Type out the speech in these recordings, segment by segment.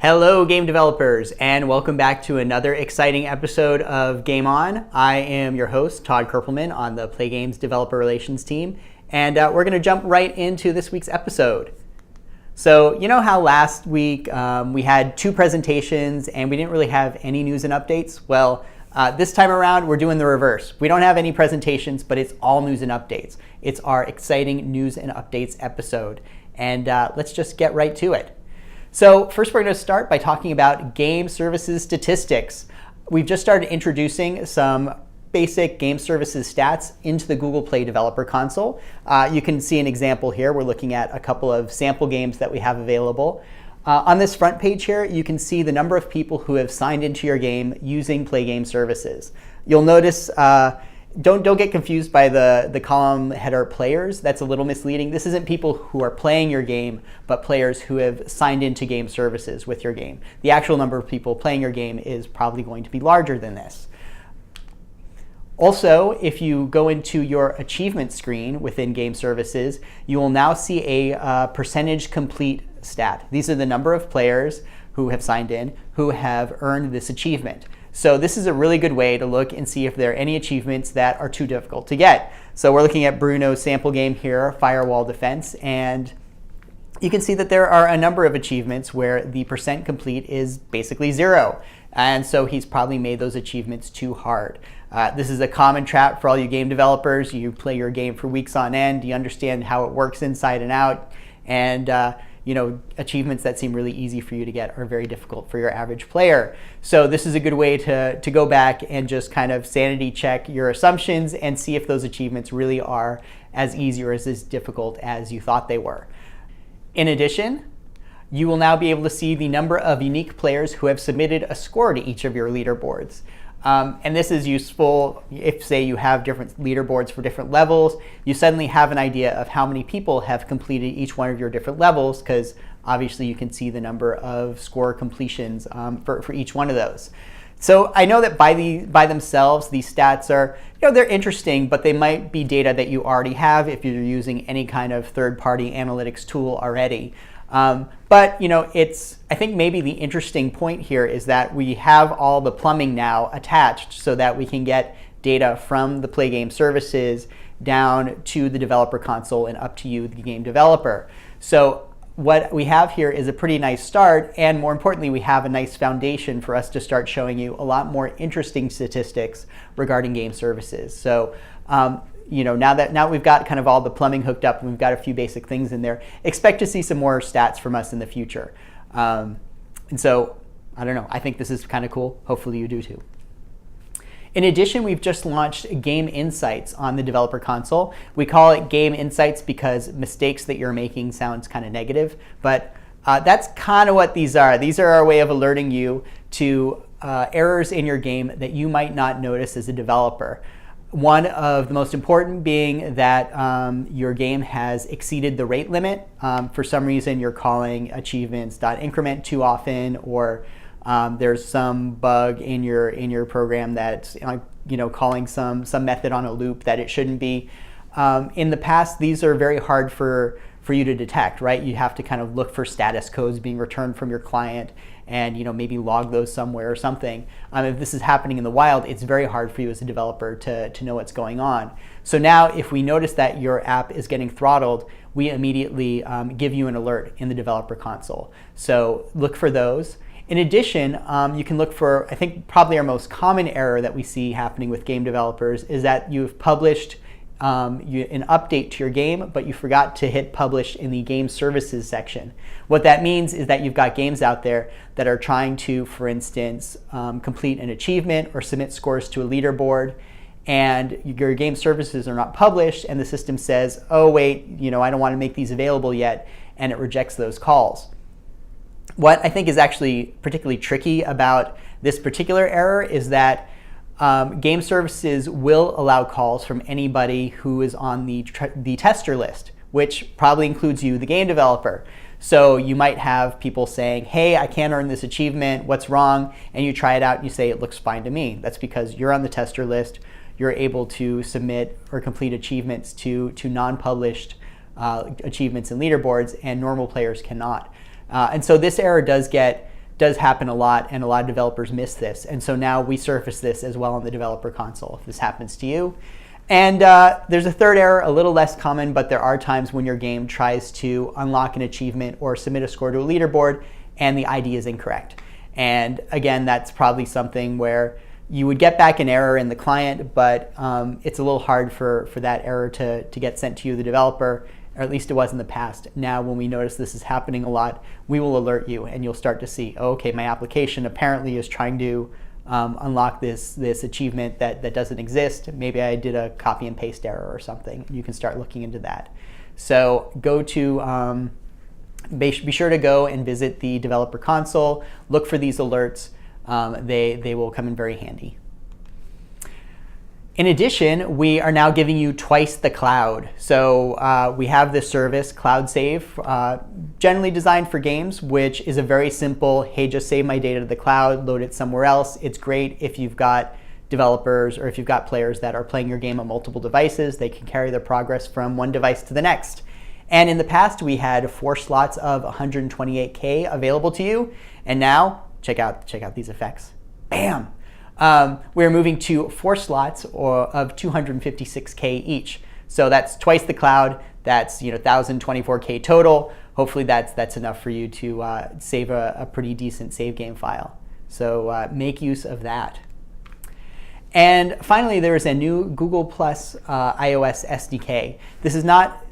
Hello, game developers, and welcome back to another exciting episode of Game On. I am your host, Todd Kerpelman, on the Play Games Developer Relations team, and we're going to jump right into this week's episode. So, you know how last week we had two presentations and we didn't really have any news and updates? Well, this time around, we're doing the reverse. We don't have any presentations, but it's all news and updates. It's our exciting news and updates episode, and let's just get right to it. So first, we're going to start by talking about game services statistics. We've just started introducing some basic game services stats into the Google Play Developer Console. You can see an example here. We're looking at a couple of sample games that we have available. On this front page here, you can see the number of people who have signed into your game using Play Game Services. You'll notice, don't get confused by the column header players. That's a little misleading. This isn't people who are playing your game, but players who have signed into game services with your game. The actual number of people playing your game is probably going to be larger than this. Also, if you go into your achievement screen within game services, you will now see a percentage complete stat. These are the number of players who have signed in who have earned this achievement. So this is a really good way to look and see if there are any achievements that are too difficult to get. So we're looking at Bruno's sample game here, Firewall Defense, and you can see that there are a number of achievements where the percent complete is basically 0. And so he's probably made those achievements too hard. This is a common trap for all you game developers. You play your game for weeks on end, you understand how it works inside and out, and achievements that seem really easy for you to get are very difficult for your average player. So this is a good way to go back and just kind of sanity check your assumptions and see if those achievements really are as easy or as difficult as you thought they were. In addition, you will now be able to see the number of unique players who have submitted a score to each of your leaderboards. And this is useful if, say, you have different leaderboards for different levels. You suddenly have an idea of how many people have completed each one of your different levels, because obviously you can see the number of score completions for each one of those. So I know that by themselves, these stats are, they're interesting, but they might be data that you already have if you're using any kind of third-party analytics tool already. But I think maybe the interesting point here is that we have all the plumbing now attached so that we can get data from the Play Game Services down to the developer console and up to you, the game developer. So what we have here is a pretty nice start, and more importantly, we have a nice foundation for us to start showing you a lot more interesting statistics regarding game services. So now we've got kind of all the plumbing hooked up and we've got a few basic things in there, expect to see some more stats from us in the future. And so, I don't know, I think this is kind of cool. Hopefully you do too. In addition, we've just launched Game Insights on the developer console. We call it Game Insights because mistakes that you're making sounds kind of negative, but that's kind of what these are. These are our way of alerting you to errors in your game that you might not notice as a developer. One of the most important being that your game has exceeded the rate limit. For some reason, you're calling achievements.increment too often, or there's some bug in your program that's calling some method on a loop that it shouldn't be. In the past, these are very hard for you to detect, right? You have to kind of look for status codes being returned from your client and maybe log those somewhere or something. If this is happening in the wild, it's very hard for you as a developer to know what's going on. So now if we notice that your app is getting throttled, we immediately give you an alert in the developer console. So look for those. In addition, you can look for, I think probably our most common error that we see happening with game developers is that you've published an update to your game, but you forgot to hit publish in the game services section. What that means is that you've got games out there that are trying to, for instance, complete an achievement or submit scores to a leaderboard, and your game services are not published, and the system says, oh wait, I don't want to make these available yet, and it rejects those calls. What I think is actually particularly tricky about this particular error is that game services will allow calls from anybody who is on the tester list, which probably includes you, the game developer. So you might have people saying, hey, I can't earn this achievement, what's wrong? And you try it out and you say, it looks fine to me. That's because you're on the tester list, you're able to submit or complete achievements to non-published achievements and leaderboards, and normal players cannot. And so this error does get does happen a lot, and a lot of developers miss this. And so now we surface this as well on the developer console if this happens to you. And there's a third error, a little less common, but there are times when your game tries to unlock an achievement or submit a score to a leaderboard and the ID is incorrect. And again, that's probably something where you would get back an error in the client, but it's a little hard for that error to get sent to you, the developer, or at least it was in the past. Now, when we notice this is happening a lot, we will alert you and you'll start to see, oh, okay, my application apparently is trying to unlock this achievement that doesn't exist. Maybe I did a copy and paste error or something. You can start looking into that. So go to, be sure to go and visit the developer console, look for these alerts. They will come in very handy. In addition, we are now giving you twice the cloud. So we have this service, Cloud Save, generally designed for games, which is a very simple, hey, just save my data to the cloud, load it somewhere else. It's great if you've got developers or if you've got players that are playing your game on multiple devices. They can carry their progress from one device to the next. And in the past, we had 4 slots of 128K available to you. And now, check out these effects. Bam! We're moving to 4 slots of 256K each. So that's twice the cloud. That's 1,024K total. Hopefully that's enough for you to save a pretty decent save game file. So make use of that. And finally, there is a new Google Plus iOS SDK. This is not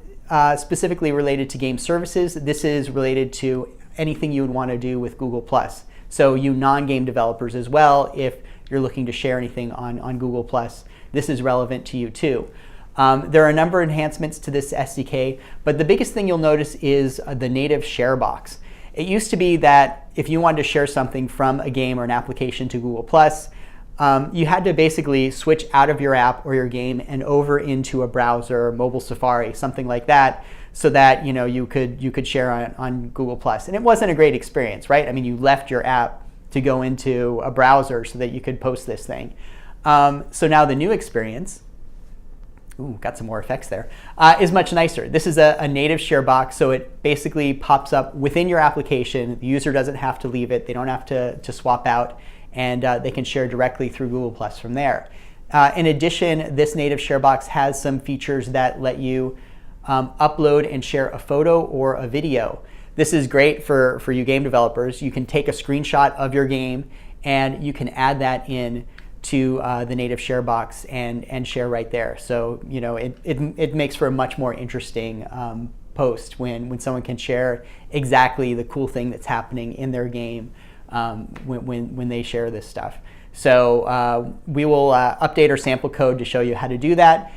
specifically related to game services. This is related to anything you would want to do with Google Plus. So you non-game developers as well, if you're looking to share anything on Google Plus, this is relevant to you too. There are a number of enhancements to this SDK, but the biggest thing you'll notice is the native share box. It used to be that if you wanted to share something from a game or an application to Google Plus, you had to basically switch out of your app or your game and over into a browser, mobile Safari, something like that, so that you could share on Google Plus. And it wasn't a great experience, right? I mean, you left your app to go into a browser so that you could post this thing. So now the new experience, ooh, got some more effects there, is much nicer. This is a native share box, so it basically pops up within your application. The user doesn't have to leave it. They don't have to swap out, and they can share directly through Google Plus from there. In addition, this native share box has some features that let you upload and share a photo or a video. This is great for you game developers. You can take a screenshot of your game and you can add that in to the native share box and share right there. So it makes for a much more interesting post when someone can share exactly the cool thing that's happening in their game when they share this stuff. So we will update our sample code to show you how to do that.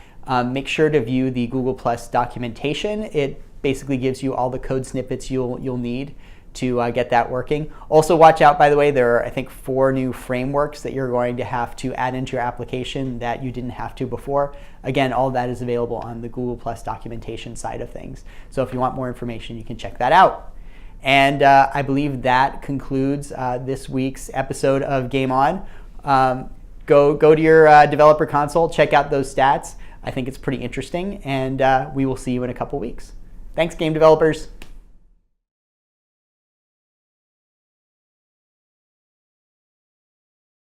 Make sure to view the Google Plus documentation. It basically gives you all the code snippets you'll need to get that working. Also watch out, by the way, there are I think 4 new frameworks that you're going to have to add into your application that you didn't have to before. Again, all of that is available on the Google Plus documentation side of things. So if you want more information, you can check that out. And I believe that concludes this week's episode of Game On. Go to your developer console, check out those stats. I think it's pretty interesting, and we will see you in a couple weeks. Thanks, game developers.